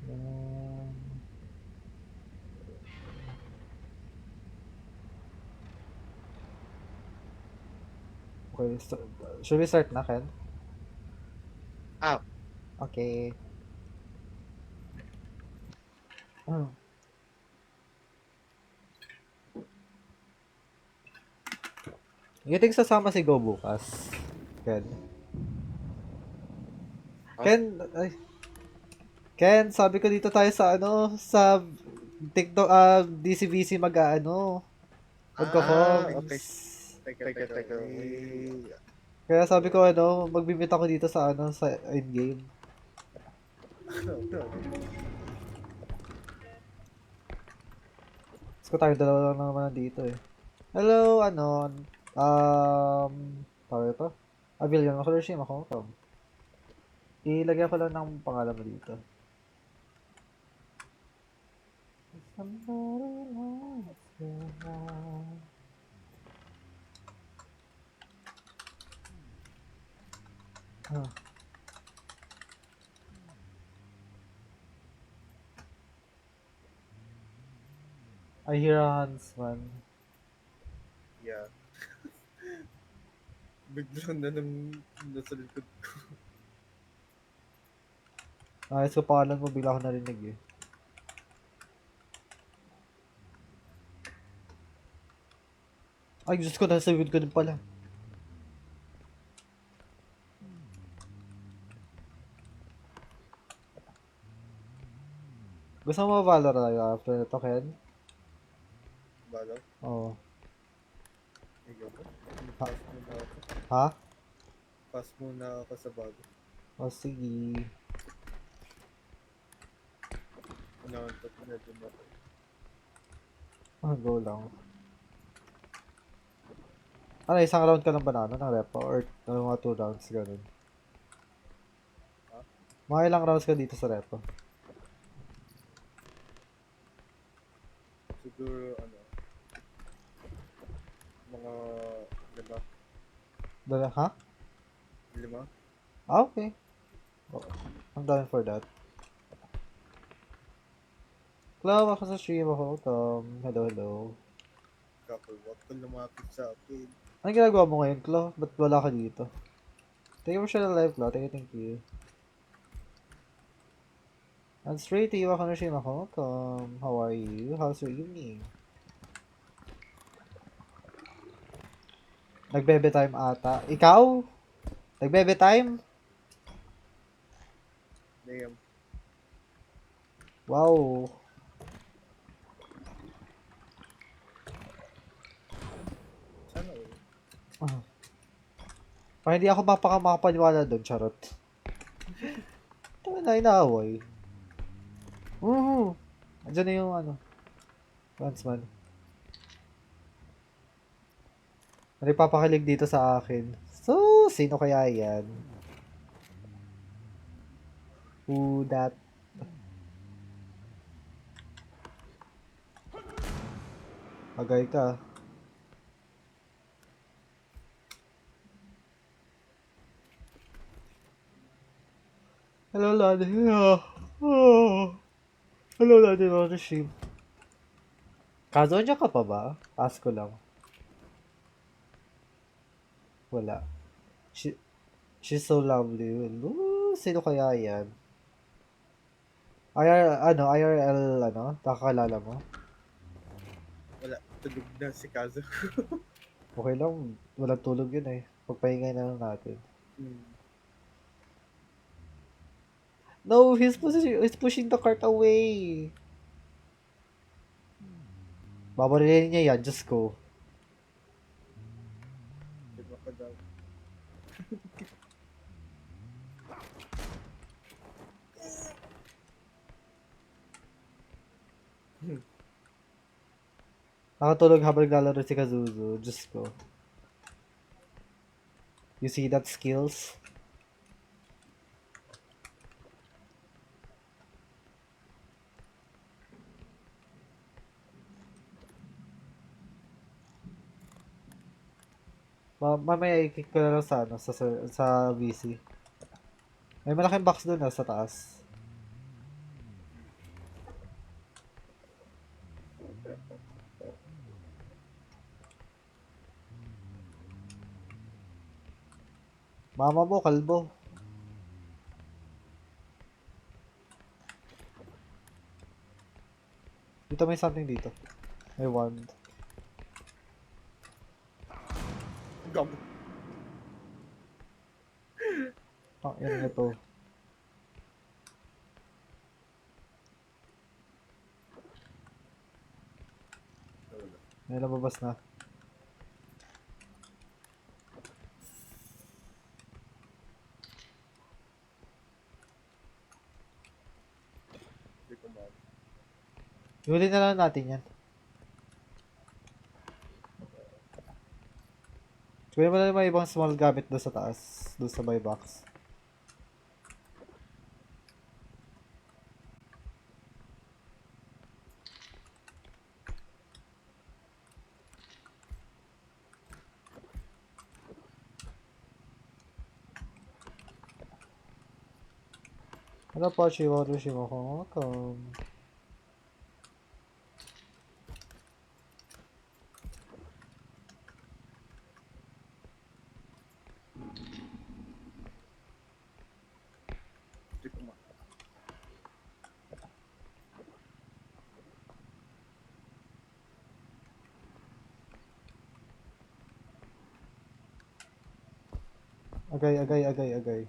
um, okay, should we start na, Ken? Ah. Okay. Hmm. You think sasama si Go bukas? Ken? Ken, ay, Ken, sabi ko dito tayo sa ano, sa TikTok, DCVC mag-ano, Okay. magko-coms. Teka. Kaya sabi ko ano, magbibit ako dito sa ano, sa in-game. Gusto ko tayo dalawa lang naman dito eh. Hello, ano, tawag ito? Avillion, Makuloshima, Hong Kong. Ilagyan ko lang ng pangalan mo dito. Ah. I hear a huntsman. Yeah. Biglang na nasa likod ko. Ayos ko pangalan mo, bigla ko narinig eh. Ay, Diyos ko, nasa likod ko din pala. Gusto mo Valor tayo after ito, Ken? Bala. Oo. Ikaw ba? Ha? Pass muna ako. Ha? Pass muna ako sa bago. O, sige. Inaantot na din ako. Go lang. Ano, isang round ka ng banana ng repo? Or mga 2 rounds, ganun? Ha? Mga ilang rounds ka dito sa repo? Siguro, ano, mga 5. Ha? 5? Okay. Oh, I'm down for that. Hello, ako sa stream ako. Hello. Couple, wag ka lumapit sa akin. Anong ginagawa mo ngayon, Klo? Ba't wala ka dito? Thank you for sharing the live, Klo. Thank you. And straight to you, ako na stream ako. How are you? How's your evening? Nagbebe time ata. Ikaw? Nagbebe time? Damn. Wow. Sana all. Parang hindi ako makapaniwala doon, charot. Ito na inaaway. Andiyan na yung ano. Huntsman. Ano ipapakilig dito sa akin? So, sino kaya yan? Who that? Agay ka. Hello, Lad. Hello, Lad. Hello, stream. Kazo, niya ka pa ba? Ask ko lang. Wala. She's so lovely. Hello, sino kaya yan? IRL, nakakalala mo? Wala, tulog na si Kazo. Okay lang, walang tulog yun eh. Pagpahingay na lang natin. Hmm. No, he's pushing the cart away. Babarilin niya yan, just go. Di ba ka daw? Nakatulog habang naglalaro si Kazuzu, just go. You see that skills? Mamaya i-kick ko na lang sa, sa VC. May malaking box doon sa taas. Mama mo, kalbo. Dito may something dito. May wand. Gab. Yan na to. May lumabas na. Di ko ma. Huli na lang natin yan. Kunin mo na yung mga ibang small gamit doon sa taas. Doon sa buy box. Ano pa, Chihuahua, welcome. Di ko ma. Agay.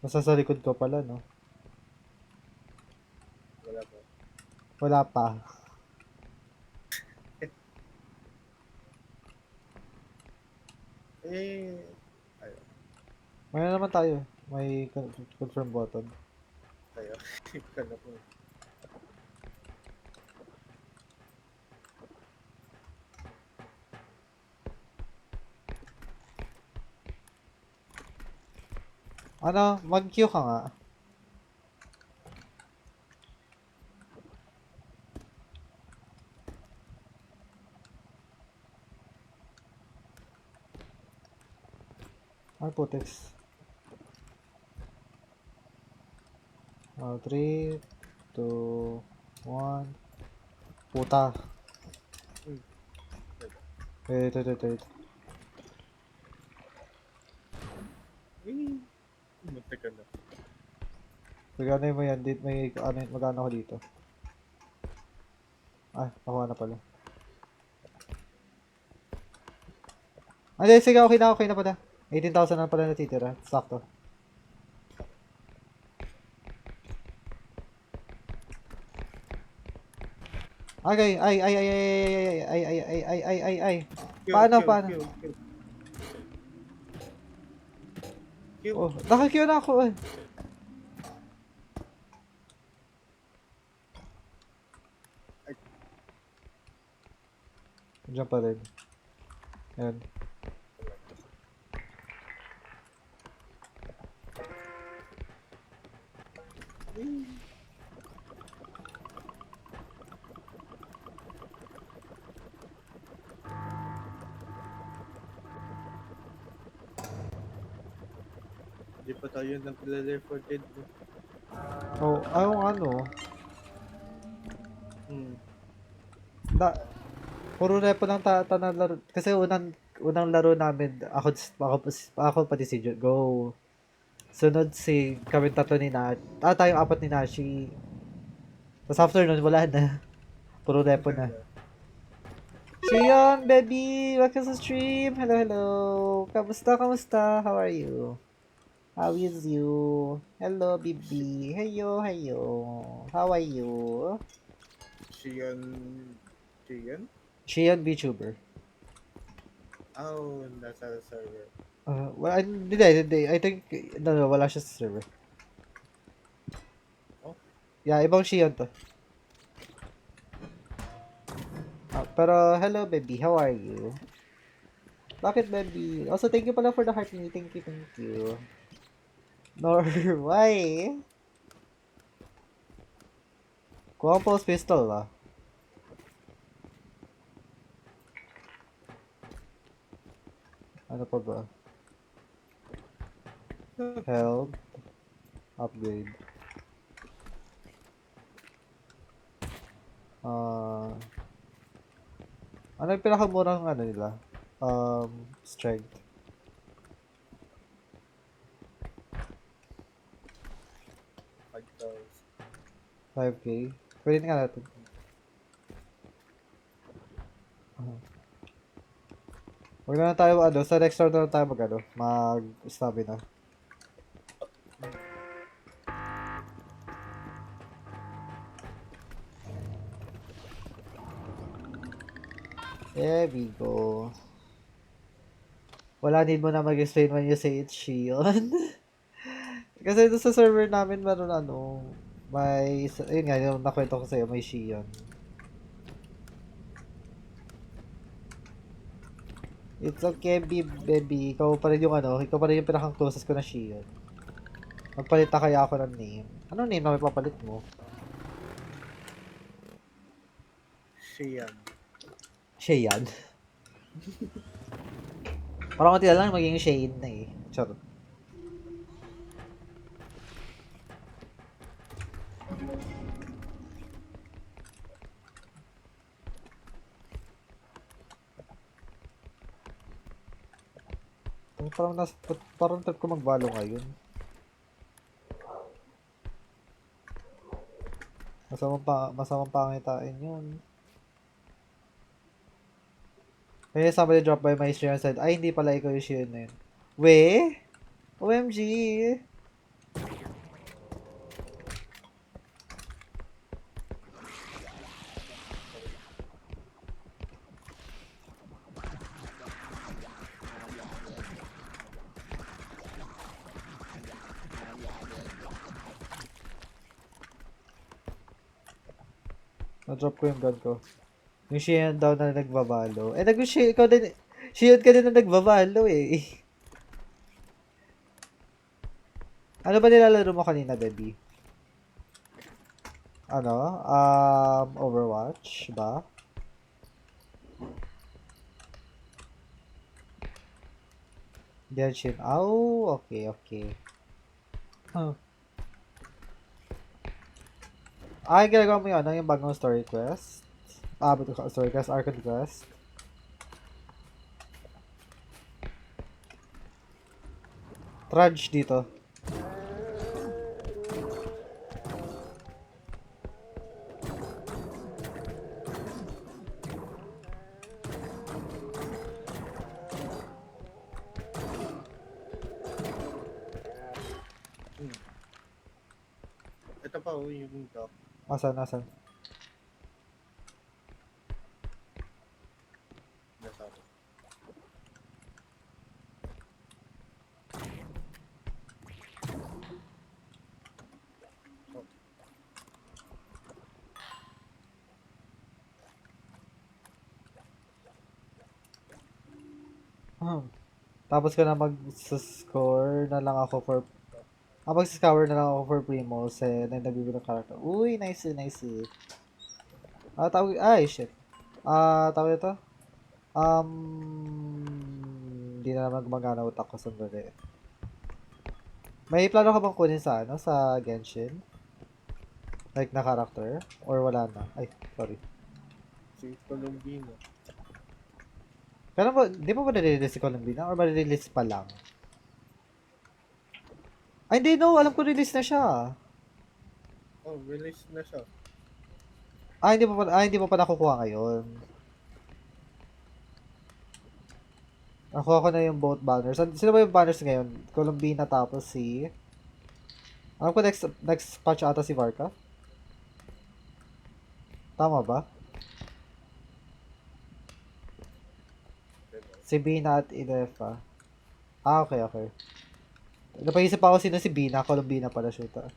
Nasa sa likod ko pala, no? Wala pa. Wala pa. Eh, May na naman tayo. May confirm button. tayo. Kala ko. Mag-queue ka nga. Ay, putex. 3, 2, 1. Puta. Wait. Eh, munti ka na. Pagano mo yan, magano ako dito. Ay, nakuha na pala. Hindi, sige, okay na pala. 18,000 na pala natitira. Sakto. Okay, ay. Paano? Q. Oh, naka-queue na ako eh. Diyan pa rin. Yan. Di pa tayo nag-Left 4 Dead. Oh, ayong ano. Na, puro repo lang na laro. Kasi unang laro namin, ako pati si Go. Sunod si kami tatlo ni Nat. Tayong apat ni Nashi. Tapos after nun, wala na. Puro repo na. Shion, baby! Welcome sa stream! Hello, hello! Kamusta? How are you? How is you? Hello, baby! Heyo, heyo! How are you? Shion... Shion? Shion VTuber. Oh, nasa server. Hindi. I think, no, wala siya sa server. Oh? Yeah, ibang Shion to. Pero, hello, baby. How are you? Bakit, baby? Also, thank you pala for the heart me. Thank you. Nor, why? Kuha ang post pistol, ah. Ano pa ba? Health. Upgrade. Ano yung pinakamurang ano nila? Strength. 5K. Pwede nga natin. Huwag na lang tayo, sa next round na lang tayo mag-stamina. There we go. Wala, need mo na mag-explain when you say it's Shion. Kasi doon sa server namin, yun nga, yung nakwento ko sa'yo, may Shion. It's okay, baby. Ikaw pa rin yung pinakang closest ko na Shion. Magpalit na kaya ako ng name. Anong name na may papalit mo? Shion. Shion. Parang konti na lang magiging Shane na eh. Charot. Parang trip ko magbalo ngayon. Masamang pangitain yun. May somebody dropped by my stream and said, ay, hindi pala ikaw yung Shion na yun. We? OMG! Na-drop ko yung gun ko. Yung Shion daw na nagbabalo. Ikaw din, Shion ka din na nagbabalo eh. Ano ba nilalaro mo kanina, baby? Overwatch ba? Genshin. Oh, okay. Huh. Ay, ginagawa mo yung bagong story quest. Story quest, Archon quest. Trudge dito. Ito pa yung dock. Asan? Nasa Tapos ko na mag-score na lang ako for mag-scour na lang ako for Primos and then nagbibilang character. Uy, nice. Shit. Tawag ito? Hindi na naman gumagana utak ko sandali. May plano ka bang kunin sa Genshin? Like na character? Or wala na? Ay, sorry. Si Colombino. Pero ba, di pa ba nare-release si Columbina? Or ma-release pa lang? Ay, hindi, no. Alam ko release na siya. Oh, release na siya. Hindi pa pa nakukuha ngayon. Nakuha ko na yung both banners. Sino ba yung banners ngayon? Columbina tapos si... Alam ko next patch ata si Varka. Tama ba? Si Bina at Inefa. Ah, okay, okay. Napaisip ako sino si Bina. Columbina pala shoota.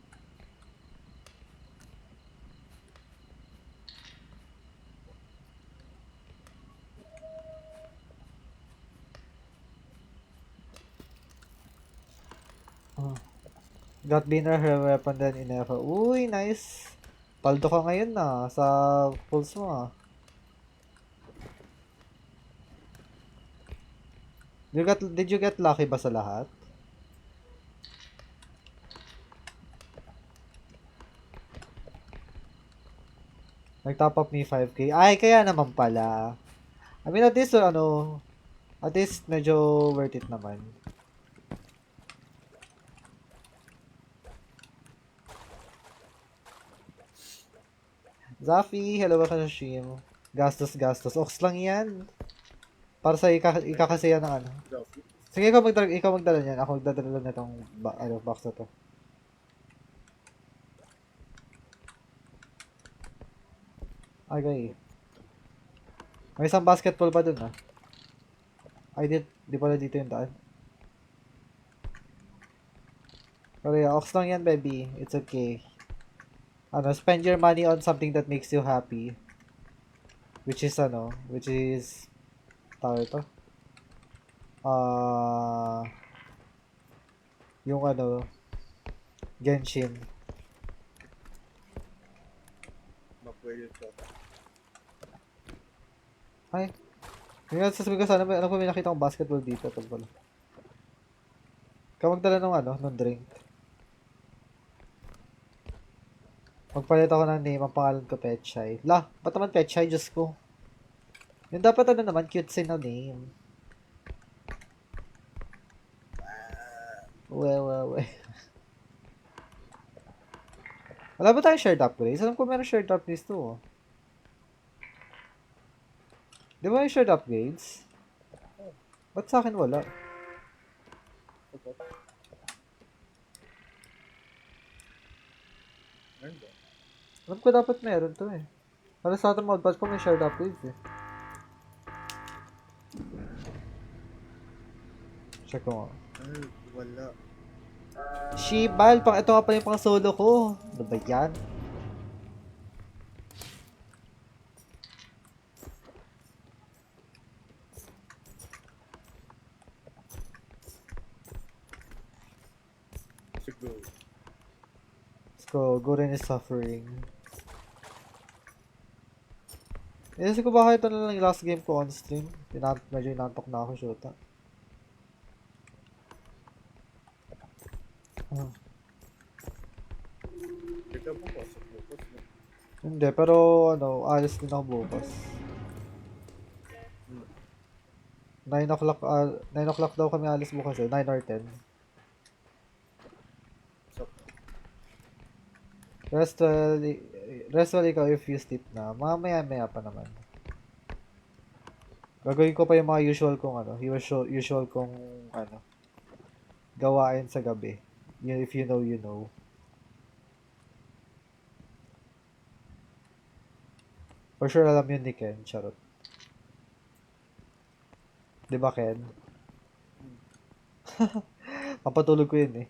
Oh. Got Bina her weapon then Inefa. Uy, nice. Paldo ka ngayon na sa pulse mo ah. Did you get lucky ba sa lahat? Nag-top up me 5k. Ay, kaya naman pala. I mean, at least, at least medyo worth it naman. Zafi, hello ka sa stream. Gastos. Ox lang yan. Para sa ikakasaya ng ano. Grabe. Sige, ikaw magdala niyan. Ako magdadala na itong box na to. Okay. May isang basketball pa dun ah. Ay, di pala dito yung daan. Pero yeah, ox lang yan, baby. It's okay. Spend your money on something that makes you happy. Which is, tawag ito? Yung Genshin. Mapwede to. Ay. Yung nga, sasabihin ko sana, alam ko may nakita akong basketball dito. Ito pala. Ikaw magdala ng drink. Magpalit ako ng name, ang pangalan ko Petchay. Ba't naman Petchay? Diyos ko. Yung dapat naman, cutesy na name. We. Wala ba tayong shared upgrades? Alam ko meron shared upgrades to. Oh. Di ba yung shared upgrades? Ba't sa akin wala? Ano? Alam ko dapat meron to eh. Para sa ating modpass ko may shared upgrades eh. Check ko nga. Ay, wala. Shibal, ito nga pala yung pang solo ko. Ano ba yan? Siguro. Let's go. Guren is suffering. Kasi ko baka ito na lang yung last game ko on stream. Medyo inantok na ako shoota. Teka po, pasok bukas na. Hindi, pero alis din ako bukas. 9 o'clock, 9 o'clock daw kami alis bukas eh. 9 or 10. So, Rest well ikaw if you sleep na. Mamaya pa naman. Gagawin ko pa yung mga usual kong gawain sa gabi. If you know, you know. For sure alam yun ni Ken, charot. Di ba Ken? Papatulog ko yun eh.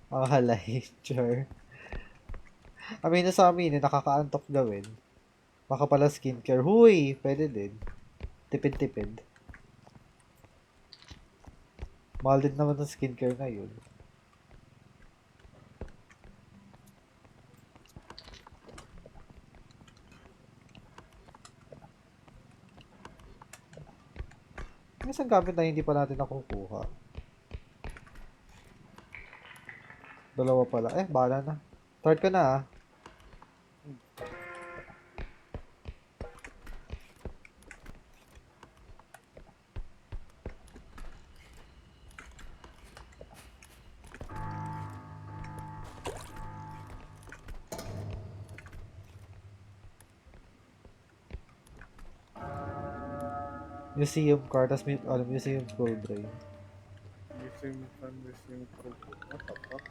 Ang halay, sure. Amin na sa amin eh, nakakaantok gawin. Baka pala skincare. Huy! Pwede din. Tipid-tipid. Mahal din naman ng skincare na yun. May isang gamit na hindi pa natin nakukuha. Dalawa pala. Bahala na. Start ka na ah. Museum car, tapos museum gold ray. Missing fan, missing cook. What the fuck?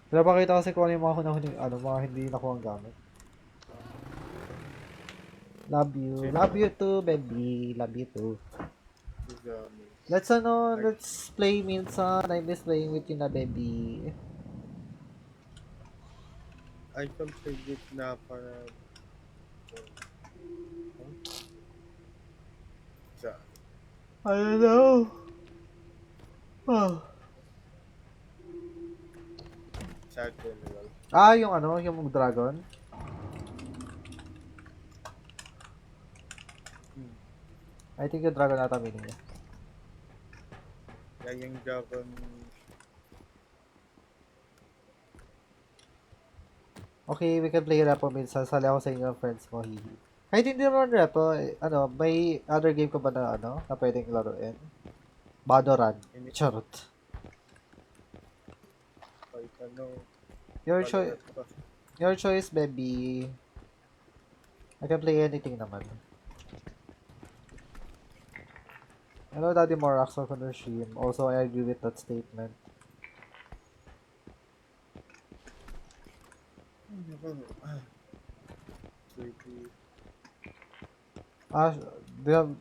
Pinapakita kasi kung ano yung mga hunahuning, mga hindi nakuha ang gamit. Love you too, baby. Love you too. Gami. Let's play minsan. I miss playing with you na, baby. I configured na para... Sa... I don't know. Oh. Sa general. Yung dragon. I think yung dragon ata meaning niya. Yan yung Dragon... Okay, we can play repo minsan. Sali ako sa inyo friends mo, hihi. Kahit hindi naman repo, may other game ka ba na, na pwedeng laruin? Valorant. Charot. Kahit ano... Your choice, baby. I can play anything naman. Hello, Daddy Morax of Konoshim. Also, I agree with that statement. Sleepy.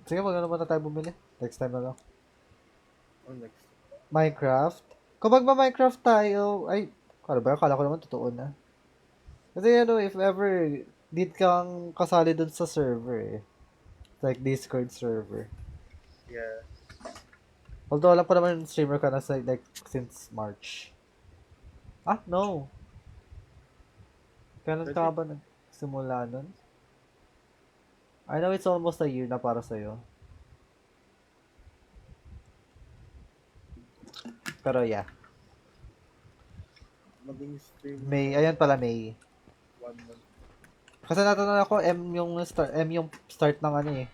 Sige, magano muna tayo bumili. Next time na lang. Oh, next. Minecraft. Kung magma-Minecraft tayo, ay, kala ko naman totoo na. Kasi if ever need kang kasali dun sa server like Discord server. Yeah. Although alam ko naman streamer ka na sa since March. No. Kailan ka ba nagsimula nun? I know it's almost a year na para sa'yo. Pero yeah. Maging stream May, ayan pala May. 1 month. Kasi natanong ako, M yung start ng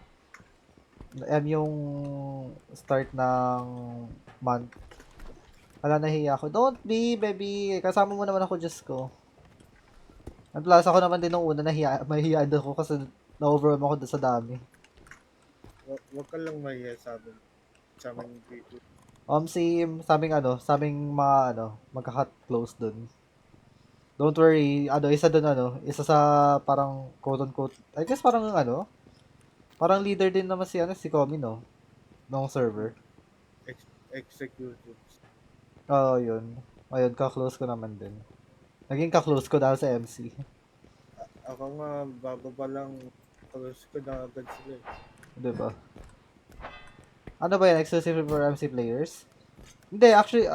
M yung start ng month. Nahiya ako. Don't be, baby. Kasama mo naman ako, Diyos ko. At plus, ako naman din nung una, mahihiyaan ako kasi na-overwhelm ako sa dami. Wag ka lang mahiya sa amin. Sa aming people. Saming mga, magka-cut close dun. Don't worry, isa sa parang quote-unquote, I guess parang parang leader din naman si Komi, no? Nung server. Executives. Oo, yun. Ayun, ka-close ko naman din. Naging ka-close ko dahil sa MC. Ako nga, bababa lang. Close ko na agad sila. Diba? Ano ba yan? Exclusive for MC players? Hindi, actually,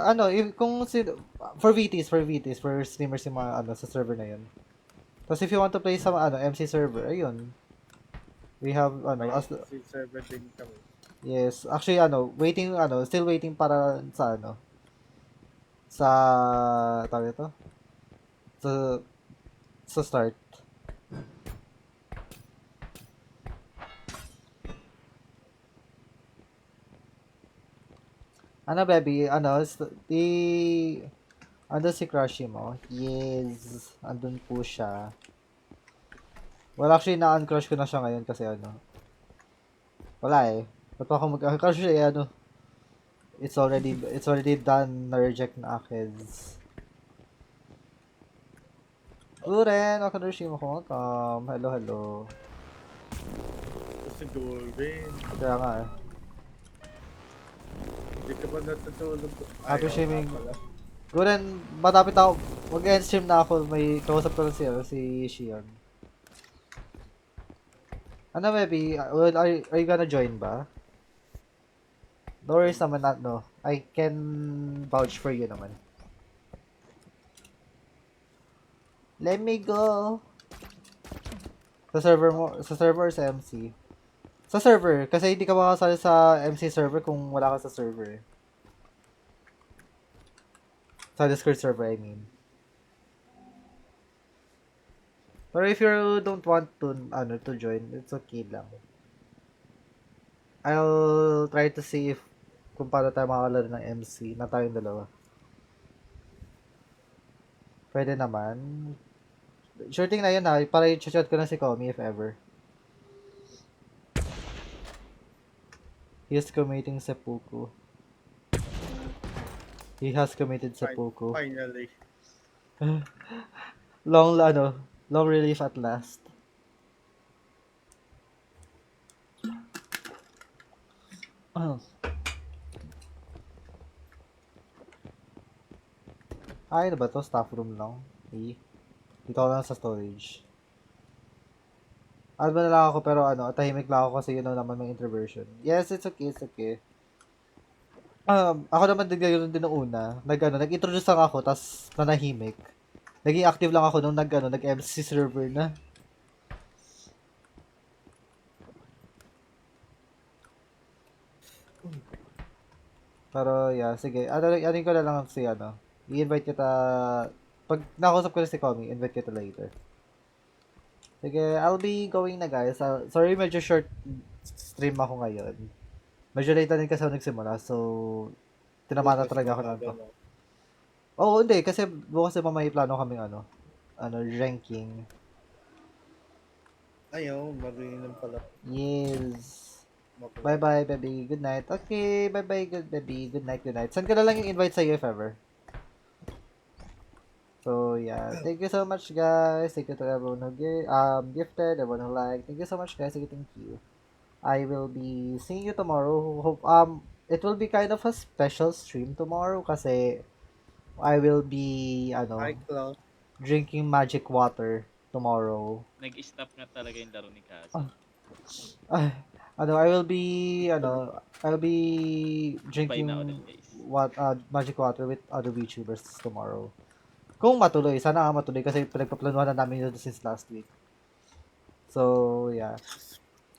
for VTs, for streamers yung mga, sa server na yun. Tapos if you want to play sa, MC server, ayun. We have, Si server din kami. yes, actually, still waiting para sa, tawag ito? Sa start. Baby, andun si Crushy mo? Yes, andun po siya. Well, actually, na-uncrush ko na siya ngayon kasi wala eh. Ba't pa ako mag-crush it's already done, na-reject na Akids. Uren, Akanushi mo ko. Hello. Kasi Golden. Kaya nga eh. Hindi ka ba natutulog? Happy Ayaw streaming. nga pala. Guren, matapit ako. Mag-end stream na ako. May kausap ko na si Shion. Baby? Are you gonna join ba? No worries naman, no. I can vouch for you naman. Let me go. Sa server or sa MC? Sa server, kasi hindi ka makasali sa MC server kung wala ka sa server. Sa Discord server, I mean. Pero if you don't want to join, it's okay lang. I'll try to see kung paano tayo makakalaro ng MC na tayong dalawa. Pwede naman. Sure thing na yun ha. Para i-chat ko na si Komi if ever. He is committing seppuku. He has committed Fin- seppuku. Finally. Long relief at last. Ay, ano ba to? Staff room lang. Dito ako lang sa storage. Ano ba na lang ako pero tahimik lang ako kasi naman may introversion. Yes, it's okay. Ako naman din ganoon din nung una. Nag-introduce lang ako tas nanahimik. Naging active lang ako nung nag-MC server na. Pero yeah, sige. Anin ko na lang si I-invite kita pag nakausap ko na si Komi, invite kita later. Sige, I'll be going na guys. Sorry, medyo short stream ako ngayon. Medyo late na din kasi ako nagsimula, so tinamaan na talaga ako ng to. Oo, hindi. Kasi bukas na may plano kaming ranking. Ayaw, marinom pala. Yes. Bye-bye, baby. Good night. Okay, bye-bye, good baby. Good night. Send ko na lang yung invite sa'yo if ever. So, yeah. Thank you so much, guys. Thank you to everyone who gifted, everyone who liked. Thank you so much, guys. Thank you. I will be seeing you tomorrow. Hope, it will be kind of a special stream tomorrow kasi I will be, Hi, Cloud. drinking magic water tomorrow. Nag-stop nga talaga yung laro ni Kaso. Ah, I'll be Bye drinking na ulit guys. magic water with other VTubers tomorrow. Kung matuloy, sana nga matuloy kasi pinagpaplanuhan na namin yun since last week. So, yeah.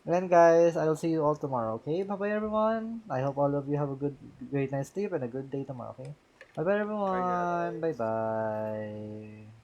And then guys, I'll see you all tomorrow, okay? Bye-bye everyone. I hope all of you have a great night's sleep and a good day tomorrow, okay? Bye-bye everyone. Bye, guys. Bye-bye.